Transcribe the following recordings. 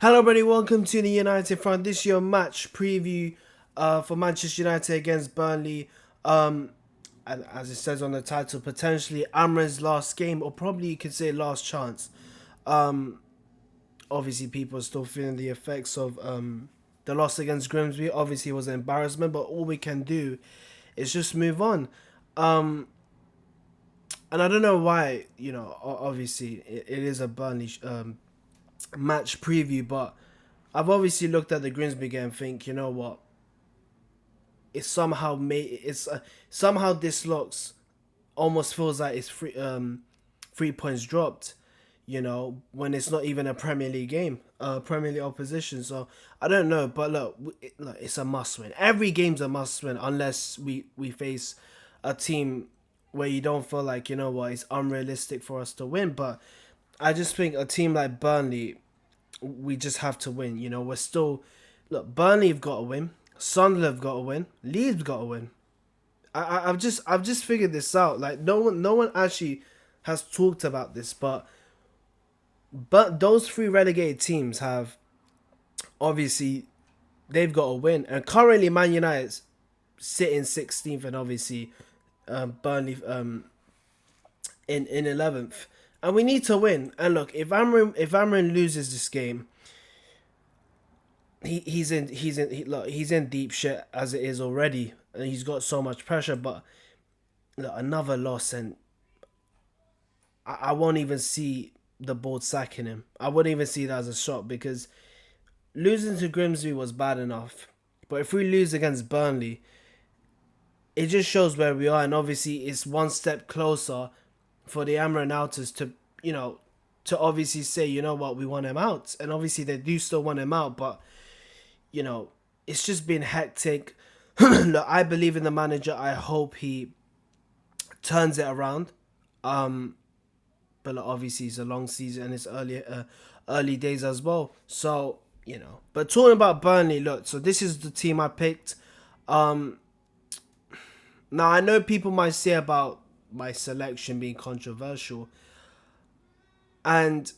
Hello, everybody. Welcome to the United Front. This is your match preview for Manchester United against Burnley. And as it says on the title, potentially Amorim'S last game, or probably you could say last chance. Obviously, people are still feeling the effects of the loss against Grimsby. Obviously, it was an embarrassment, but all we can do is just move on. And I don't know why, obviously, it is a Burnley match preview, but I've obviously looked at the Grimsby game and think, you know what, it somehow somehow this looks almost feels like it's 3 points dropped, when it's not even a Premier League game, Premier League opposition. So I don't know, but look, it's a must win. Every game's a must win unless we face a team where you don't feel like, it's unrealistic for us to win. But I just think a team like Burnley, we just have to win. We're still, look, Burnley have got to win. Sunderland have got to win. Leeds got to win. I've just figured this out. Like no one actually has talked about this, but those three relegated teams have, obviously, they've got to win. And currently, Man United's sitting 16th, and obviously, Burnley in 11th. And we need to win. And look, if Amorim loses this game, he's in deep shit as it is already, and he's got so much pressure. But look, another loss, and I won't even see the board sacking him. I wouldn't even see that as a shot, because losing to Grimsby was bad enough, but if we lose against Burnley, it just shows where we are, and obviously it's one step closer for the Amorim to, to obviously say, you know what, we want him out. And obviously they do still want him out, but, it's just been hectic. Look, I believe in the manager. I hope he turns it around. But look, obviously it's a long season and it's early days as well. So, But talking about Burnley, look, so this is the team I picked. Now, I know people might say about my selection being controversial, and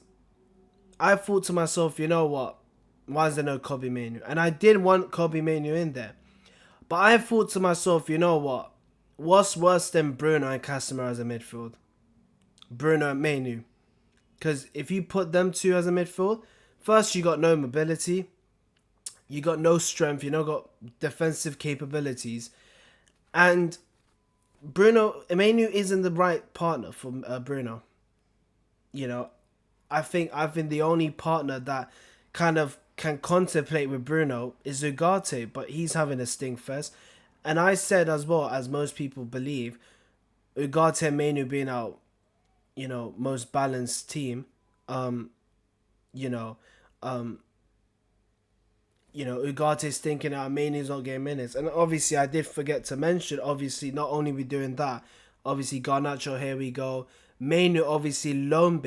I thought to myself, you know what, why is there no Kobe MAINOO? And I did want Kobe MAINOO in there, but I thought to myself, you know what, what's worse than Bruno and Casemiro as a midfield? Bruno and MAINOO. Because if you put them two as a midfield, first, you got no mobility, you got no strength, you got defensive capabilities, and MAINOO isn't the right partner for Bruno. I think the only partner that kind of can contemplate with Bruno is Ugarte, but he's having a stink fest. And I said, as well, as most people believe, Ugarte and MAINOO being our, most balanced team, Ugarte's thinking out, MAINOO's not getting minutes. And obviously, I did forget to mention, obviously, not only we doing that, obviously, Garnacho, here we go. MAINOO, obviously, loan.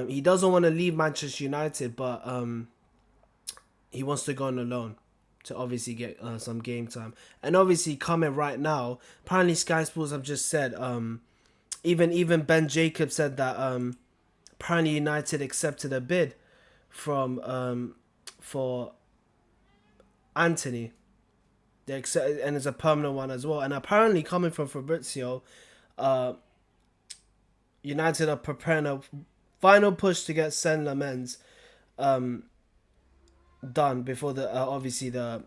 He doesn't want to leave Manchester United, but he wants to go on a loan to obviously get some game time. And obviously, coming right now, apparently Sky Sports have just said, even Ben Jacobs said that apparently United accepted a bid from for ANTONY. They accept, and it's a permanent one as well. And apparently, coming from Fabrizio, United are preparing a final push to get MAINOO done before the obviously the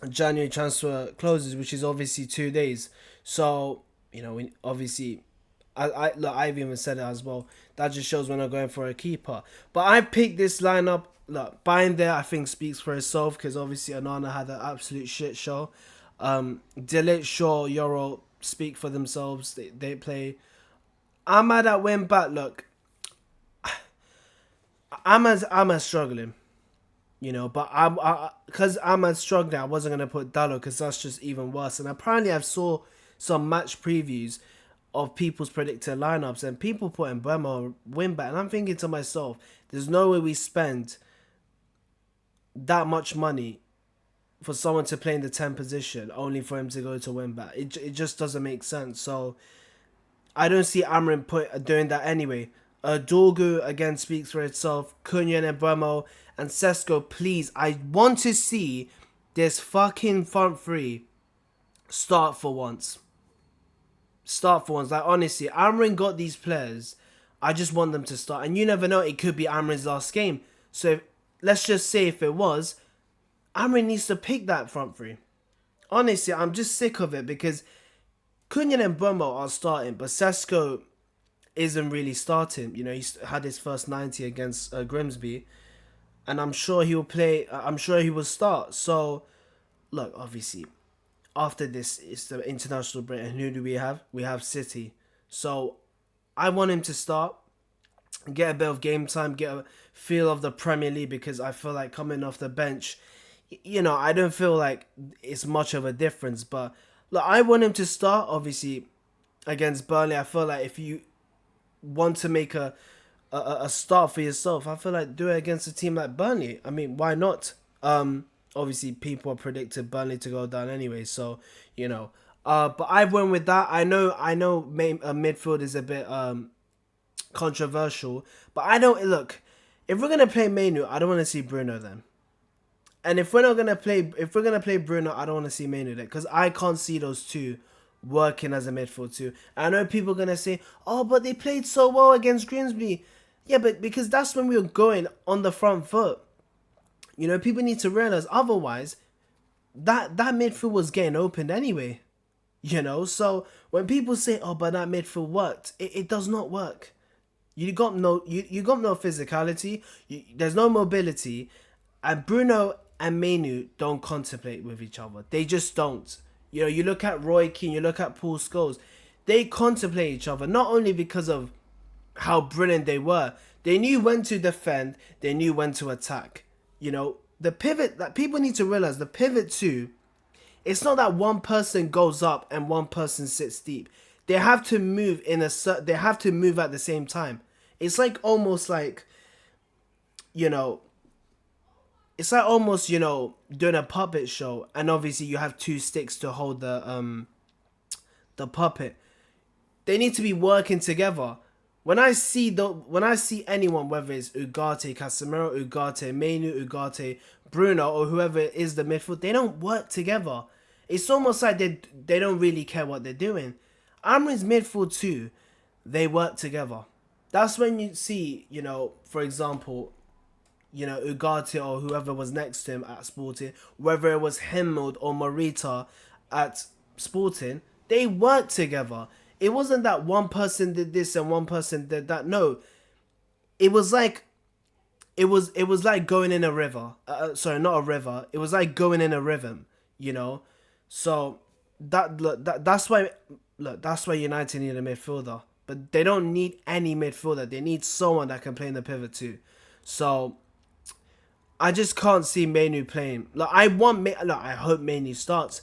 January transfer closes, which is obviously 2 days. So we obviously, I've even said it as well. That just shows we're not going for a keeper. But I picked this lineup. Look, buying there, I think, speaks for itself, because obviously Onana had an absolute shit show. Delete, Shaw, Euro speak for themselves. They play. Ahmad at win back. Look, Ahmad's struggling. But because Ahmad's struggling, I wasn't gonna put Dallo, because that's just even worse. And apparently, I've saw some match previews of people's predicted lineups, and people putting Bremer win back, and I'm thinking to myself, there's no way we spend that much money for someone to play in the 10 position only for him to go to win back. It just doesn't make sense. So I don't see Amorim doing that anyway. Dorgu again speaks for itself. Cunha and Mbeumo and Sesko, please. I want to see this fucking front three start for once. Start for once. Like, honestly, Amorim got these players. I just want them to start. And you never know, it could be Amorim's last game. So let's just say if it was, Amorim needs to pick that front three. Honestly, I'm just sick of it because Cunha and Mbeumo are starting, but Sesko isn't really starting. You know, he's had his first 90 against Grimsby, and I'm sure he will play. I'm sure he will start. So, look, obviously, after this it's the international break, and who do we have? We have City. So, I want him to start, get a bit of game time, get a feel of the Premier League, because I feel like coming off the bench, you know, I don't feel like it's much of a difference. But look, I want him to start. Obviously, against Burnley, I feel like if you want to make a start for yourself, I feel like do it against a team like Burnley. I mean, why not? Obviously people predicted Burnley to go down anyway, so you know. But I went with that. I know midfield is a bit controversial, but I don't look. If we're gonna play MAINOO, I don't want to see Bruno then. And if we're gonna play Bruno, I don't want to see MAINOO then, because I can't see those two working as a midfield too. I know people are gonna say, "Oh, but they played so well against Grimsby." Yeah, but because that's when we were going on the front foot. You know, people need to realize otherwise that midfield was getting opened anyway. You know, so when people say, "Oh, but that midfield worked," it does not work. You got no physicality. There's no mobility, and Bruno and MAINOO don't contemplate with each other. They just don't. You know, you look at Roy Keane, you look at Paul Scholes, they contemplate each other, not only because of how brilliant they were. They knew when to defend, they knew when to attack. You know, the pivot, that people need to realize, the pivot too, it's not that one person goes up and one person sits deep. They have to move they have to move at the same time. It's like almost like, you know, it's like almost, you know, doing a puppet show, and obviously you have two sticks to hold the puppet. They need to be working together. When I see anyone, whether it's Ugarte, Casemiro, Ugarte, MAINOO, Ugarte, Bruno, or whoever is the midfield, they don't work together. It's almost like they don't really care what they're doing. Amorim's midfield too, they work together. That's when you see, you know, for example, you know, Ugarte or whoever was next to him at Sporting, whether it was Hemmold or Morita at Sporting, they worked together. It wasn't that one person did this and one person did that. No, it was like it was like going in a river. Sorry, not a river. It was like going in a rhythm. You know, so that's why United need a midfielder, but they don't need any midfielder. They need someone that can play in the pivot too. So I just can't see MAINOO playing. I hope MAINOO starts,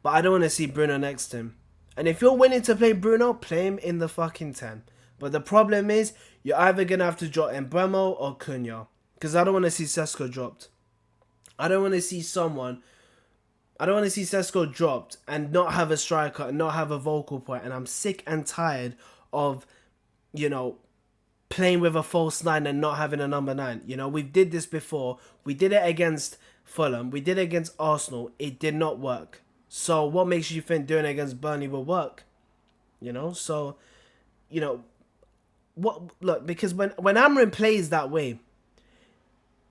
but I don't want to see Bruno next to him. And if you're willing to play Bruno, play him in the fucking 10. But the problem is, you're either going to have to drop Mbeumo or Cunha. Because I don't want to see Sesko dropped. I don't want to see Sesko dropped and not have a striker and not have a vocal point. And I'm sick and tired of, you know, playing with a false 9 and not having a number 9. You know, we did this before. We did it against Fulham. We did it against Arsenal. It did not work. So what makes you think doing it against Burnley will work? You know, so, you know, because when Amorim plays that way,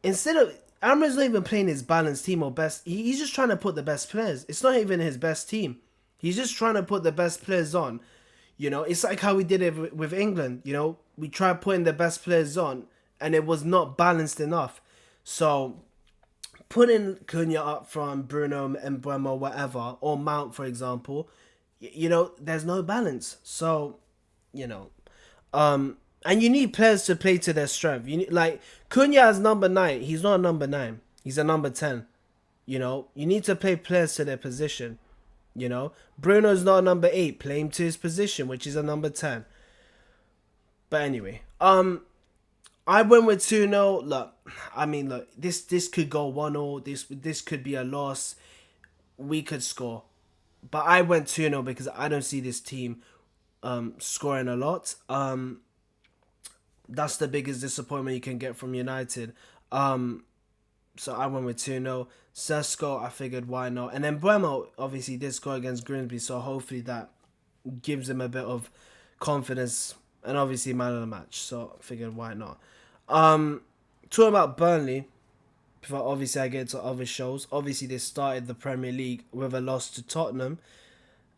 instead of, Amorim's not even playing his balanced team or best, he's just trying to put the best players. It's not even his best team. He's just trying to put the best players on. You know, it's like how we did it with England. You know, we tried putting the best players on and it was not balanced enough. So putting Cunha up front, Bruno and Mbeumo, whatever, or Mount, for example, you know, there's no balance. So, you know, and you need players to play to their strength. You need, like, Cunha as number 9. He's not a number 9. He's a number 10. You know, you need to play players to their position. You know, Bruno's not a number 8. Play him to his position, which is a number 10. But anyway, I went with 2-0. Look, this could go 1-0. This could be a loss. We could score. But I went 2-0 because I don't see this team scoring a lot. That's the biggest disappointment you can get from United. Um, so I went with 2-0. Sesko, I figured why not? And then Buemo obviously did score against Grimsby, so hopefully that gives him a bit of confidence. And obviously man of the match, so I figured why not? Um, Talking about Burnley, before obviously I get to other shows. Obviously they started the Premier League with a loss to Tottenham,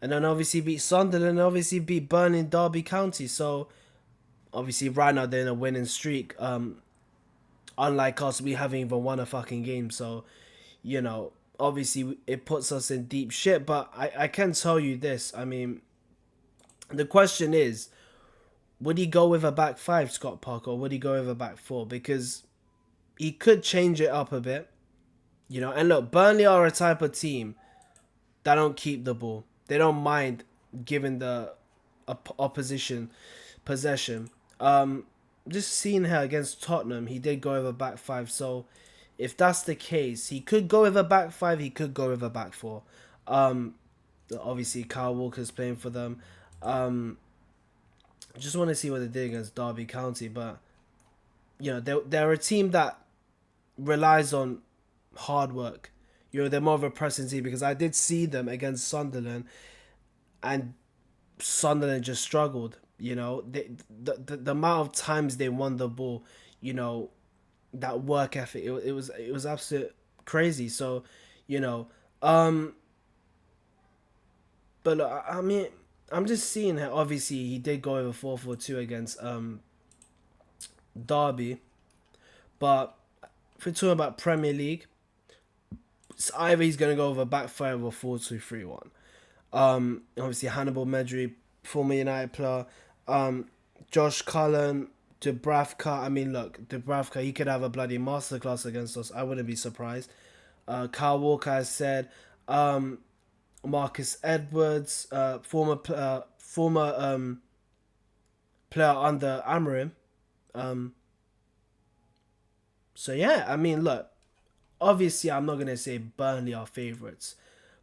and then obviously beat Sunderland, and obviously beat Burnley in Derby County. So obviously right now they're in a winning streak. Unlike us, we haven't even won a fucking game. So obviously it puts us in deep shit. But I can tell you this. I mean, the question is, would he go with a back five, Scott Parker, or would he go with a back four? Because he could change it up a bit. And look, Burnley are a type of team that don't keep the ball. They don't mind giving the opposition possession. Just seeing her against Tottenham, he did go with a back five. So if that's the case, he could go with a back five. He could go with a back four. Obviously, Kyle Walker's playing for them. Just want to see what they did against Derby County. But, they're a team that relies on hard work. They're more of a pressing team, because I did see them against Sunderland, and Sunderland just struggled. The amount of times they won the ball, that work ethic, it was absolute crazy. So, you know, um, but look, I mean, I'm just seeing how obviously he did go over 4-4-2 against Derby, but if we're talking about Premier League, it's either he's gonna go over back five or 4-2-3-1. Obviously Hannibal Medri, former United player. Josh Cullen, Dubravka. I mean, look, Dubravka, he could have a bloody masterclass against us. I wouldn't be surprised. Kyle Walker has said. Marcus Edwards, former player under Amorim. So yeah, I mean, look, obviously I'm not gonna say Burnley are favourites,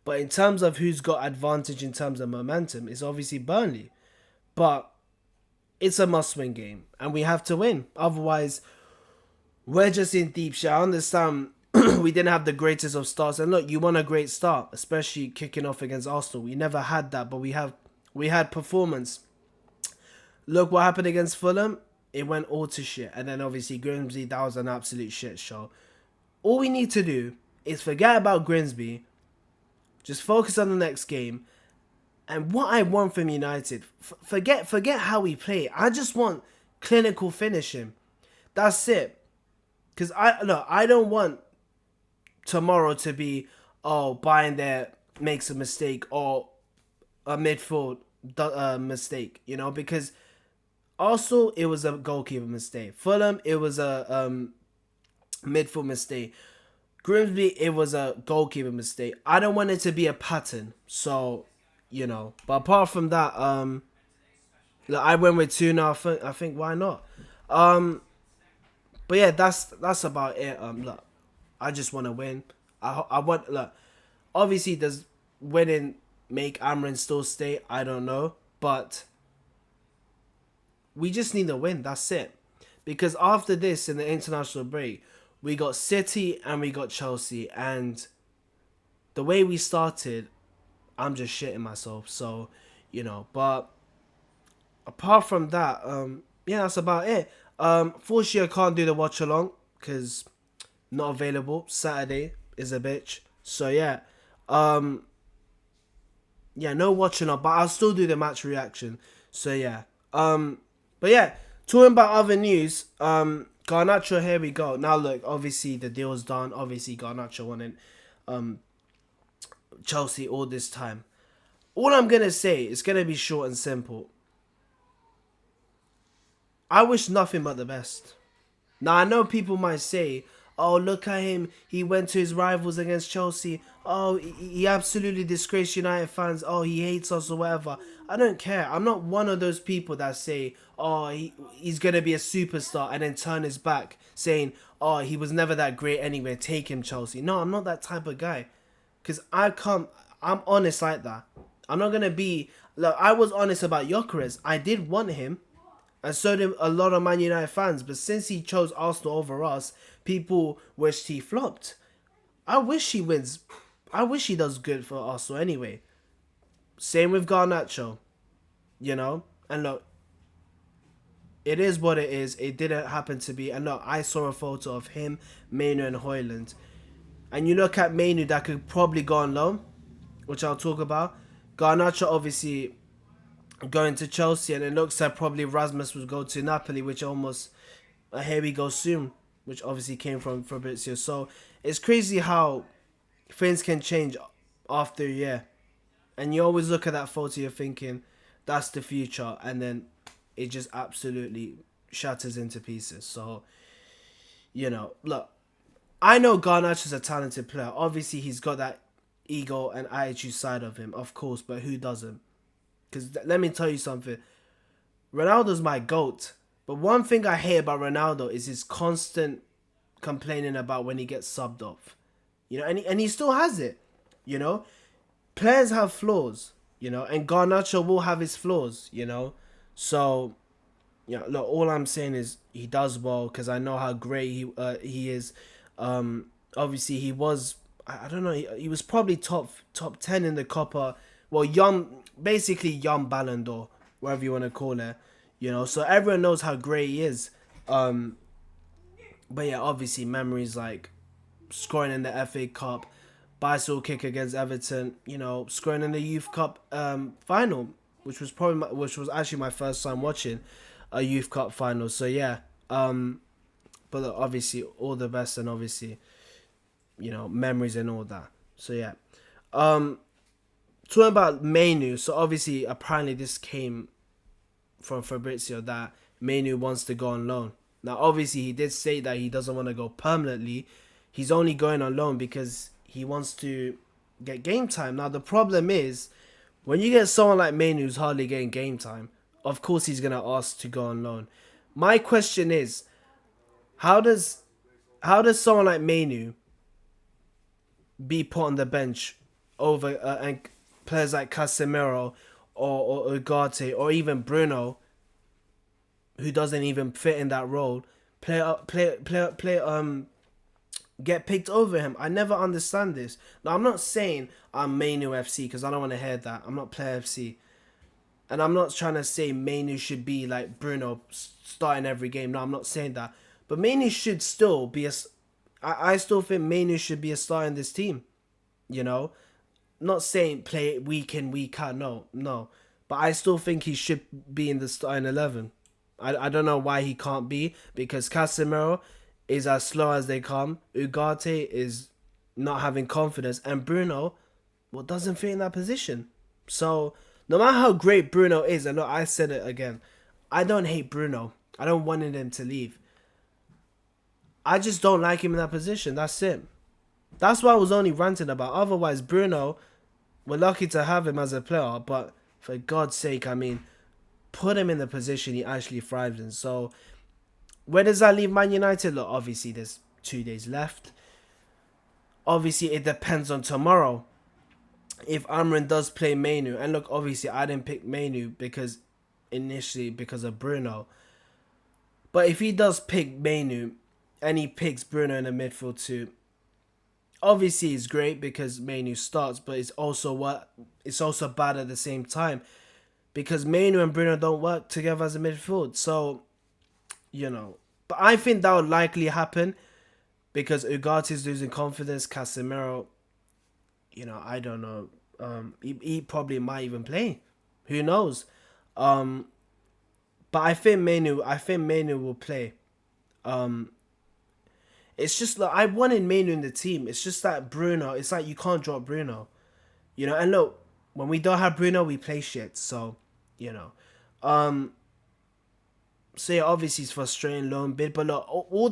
but in terms of who's got advantage in terms of momentum, it's obviously Burnley. But it's a must-win game, and we have to win. Otherwise, we're just in deep shit. I understand we didn't have the greatest of starts, and look, you want a great start, especially kicking off against Arsenal. We never had that, but we had performance. Look what happened against Fulham. It went all to shit, and then obviously Grimsby, that was an absolute shit show. All we need to do is forget about Grimsby, just focus on the next game. And what I want from United, forget how we play. I just want clinical finishing. That's it. Because I don't want tomorrow to be, Bayern there makes a mistake, or a midfield mistake, because also it was a goalkeeper mistake. Fulham, it was a midfield mistake. Grimsby, it was a goalkeeper mistake. I don't want it to be a pattern. So, but apart from that, look, I went with 2 now. I think why not? But yeah, that's about it. Look, I just want to win. I want, look, obviously does winning make Amorim still stay? I don't know, but we just need a win. That's it. Because after this, in the international break, we got City and we got Chelsea, and the way we started, I'm just shitting myself. So, but apart from that, yeah, that's about it. Fortunately, I can't do the watch along because not available. Saturday is a bitch. So yeah, yeah, no watching on, but I'll still do the match reaction. So yeah, but yeah, talking about other news, Garnacho, here we go. Now look, obviously the deal's done. Obviously Garnacho wanted Chelsea all this time. All I'm gonna say is gonna be short and simple. I wish nothing but the best. Now I know people might say, "Oh, look at him. He went to his rivals against Chelsea. Oh, he absolutely disgraced United fans. Oh, he hates us or whatever." I don't care. I'm not one of those people that say, "Oh, he's going to be a superstar," and then turn his back saying, "Oh, he was never that great anyway. Take him, Chelsea." No, I'm not that type of guy. Because I'm honest like that. I'm not going to be... Look, I was honest about Gyökeres. I did want him. And so did a lot of Man United fans. But since he chose Arsenal over us, people wished he flopped. I wish he wins. I wish he does good for Arsenal anyway. Same with Garnacho, you know? And look, it is what it is. It didn't happen to be. And look, I saw a photo of him, MAINOO and Højlund. And you look at MAINOO that could probably go on loan, which I'll talk about. Garnacho obviously going to Chelsea, and it looks like probably Rasmus will go to Napoli, which almost here we go soon, which obviously came from Fabrizio. So it's crazy how things can change after a year, and you always look at that photo, you're thinking that's the future, and then it just absolutely shatters into pieces. So look, I know Garnacho's a talented player. Obviously, he's got that ego and attitude side of him, of course, but who doesn't? Because let me tell you something. Ronaldo's my GOAT. But one thing I hate about Ronaldo is his constant complaining about when he gets subbed off. And he still has it. Players have flaws, and Garnacho will have his flaws, So, look, all I'm saying is he does well because I know how great he is. Obviously, he was, I don't know, he was probably top 10 in the Copa. Well, basically young Ballon d'Or, whatever you want to call it, so everyone knows how great he is. But yeah, obviously memories like scoring in the FA Cup, bicycle kick against Everton, scoring in the Youth Cup final, which was actually my first time watching a Youth Cup final. So yeah, but look, obviously all the best, and obviously memories and all that. So yeah, talking about MAINOO, so obviously apparently this came from Fabrizio that MAINOO wants to go on loan. Now obviously he did say that he doesn't want to go permanently. He's only going on loan because he wants to get game time. Now the problem is, when you get someone like MAINOO who's hardly getting game time, of course he's going to ask to go on loan. My question is, how does someone like MAINOO be put on the bench over and players like Casemiro or Ugarte or even Bruno, who doesn't even fit in that role, get picked over him? I never understand this. Now I'm not saying I'm MAINOO FC because I don't want to hear that. I'm not Player FC, and I'm not trying to say MAINOO should be like Bruno starting every game. No, I'm not saying that. But MAINOO should still be I still think MAINOO should be a star in this team. Not saying play it week in, week out. No. But I still think he should be in the starting 11. I don't know why he can't be, because Casemiro is as slow as they come. Ugarte is not having confidence, and Bruno, doesn't fit in that position. So no matter how great Bruno is, and look, I said it again, I don't hate Bruno. I don't want him to leave. I just don't like him in that position. That's it. That's what I was only ranting about. Otherwise, Bruno, we're lucky to have him as a player, but for God's sake, put him in the position he actually thrives in. So, where does that leave Man United? Look, obviously, there's 2 days left. Obviously, it depends on tomorrow. If Amorim does play MAINOO, and look, obviously, I didn't pick MAINOO because of Bruno. But if he does pick MAINOO, and he picks Bruno in the midfield too, obviously it's great because MAINOO starts, but it's also bad at the same time because MAINOO and Bruno don't work together as a midfield. So, but I think that would likely happen because Ugarte's losing confidence. Casemiro, I don't know. He probably might even play. Who knows? But I think MAINOO will play. It's just like I wanted MAINOO in the team. It's just that Bruno, it's like you can't drop Bruno. And look, when we don't have Bruno, we play shit. So, so yeah, obviously it's frustrating loan bid, but look, all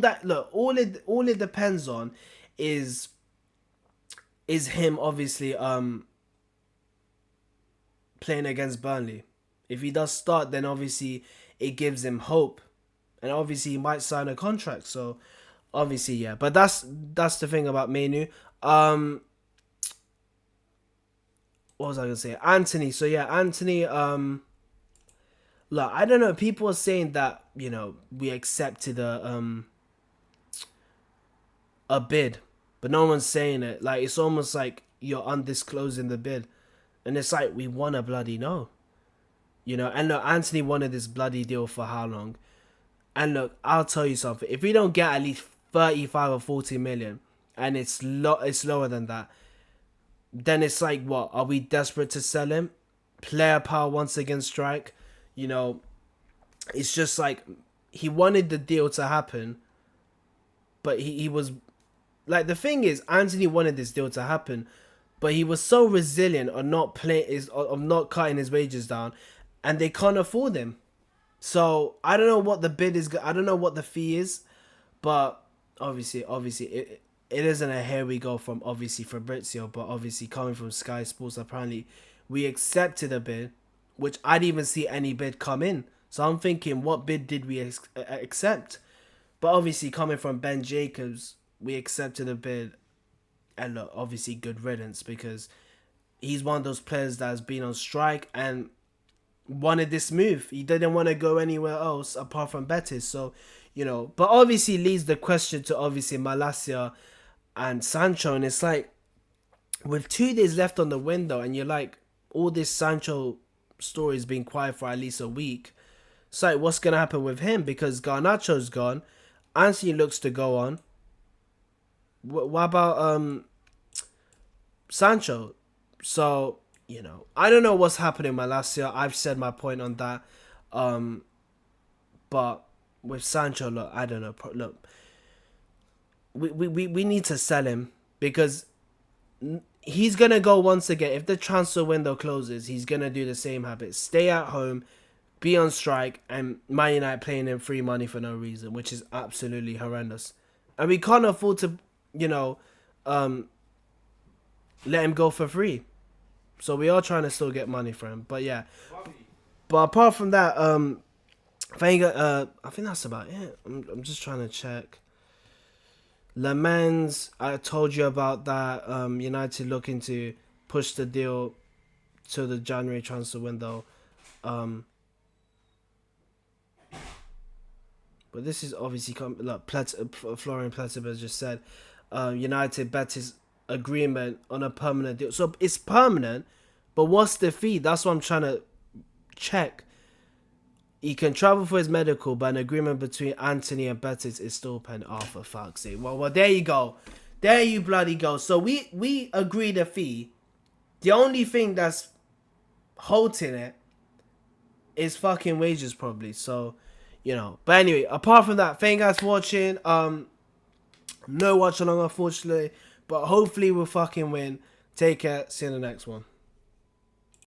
it depends on is him obviously playing against Burnley. If he does start, then obviously it gives him hope, and obviously he might sign a contract. So obviously, yeah, but that's the thing about MAINOO. What was I gonna say? Antony. So yeah, Antony. Look, I don't know. People are saying that we accepted a bid, but no one's saying it. Like it's almost like you're undisclosing the bid, and it's like we want to bloody know, And look, Anthony wanted this bloody deal for how long? And look, I'll tell you something. If we don't get at least 35 or 40 million, and it's lower than that, then it's like, what? Are we desperate to sell him? Player power once again strike. It's just like he wanted the deal to happen, but he was like, the thing is, Anthony wanted this deal to happen, but he was so resilient on not cutting his wages down, and they can't afford him. So I don't know what the bid is. I don't know what the fee is, but obviously it isn't a here we go from obviously Fabrizio, but obviously coming from Sky Sports, apparently we accepted a bid, which I didn't even see any bid come in. So I'm thinking, what bid did we accept? But obviously coming from Ben Jacobs, we accepted a bid, and look, obviously good riddance, because he's one of those players that has been on strike and wanted this move. He didn't want to go anywhere else apart from Betis. So, but obviously leads the question to obviously Malacia and Sancho, and it's like, with 2 days left on the window, and you're like, all this Sancho story has been quiet for at least a week. It's like, what's going to happen with him? Because Garnacho's gone. Anthony looks to go on. What about Sancho? So, I don't know what's happening with Malacia. I've said my point on that. But with Sancho, look, I don't know. Look, we need to sell him, because he's going to go once again. If the transfer window closes, he's going to do the same habit. Stay at home, be on strike, and Man United playing him free money for no reason, which is absolutely horrendous. And we can't afford to, let him go for free. So we are trying to still get money for him. But yeah. But apart from that, I think that's about it. I'm just trying to check. Le Mans, I told you about that. United looking to push the deal to the January transfer window. But this is obviously Florian Plettenberg just said United Betis agreement on a permanent deal. So it's permanent, but what's the fee? That's what I'm trying to check. He can travel for his medical, but an agreement between Antony and Betis is still pending. Oh, for fuck's sake. Well, there you go. There you bloody go. So we agreed a fee. The only thing that's holding it is fucking wages, probably. So, But anyway, apart from that, thank you guys for watching. No watch along, unfortunately. But hopefully we'll fucking win. Take care. See you in the next one.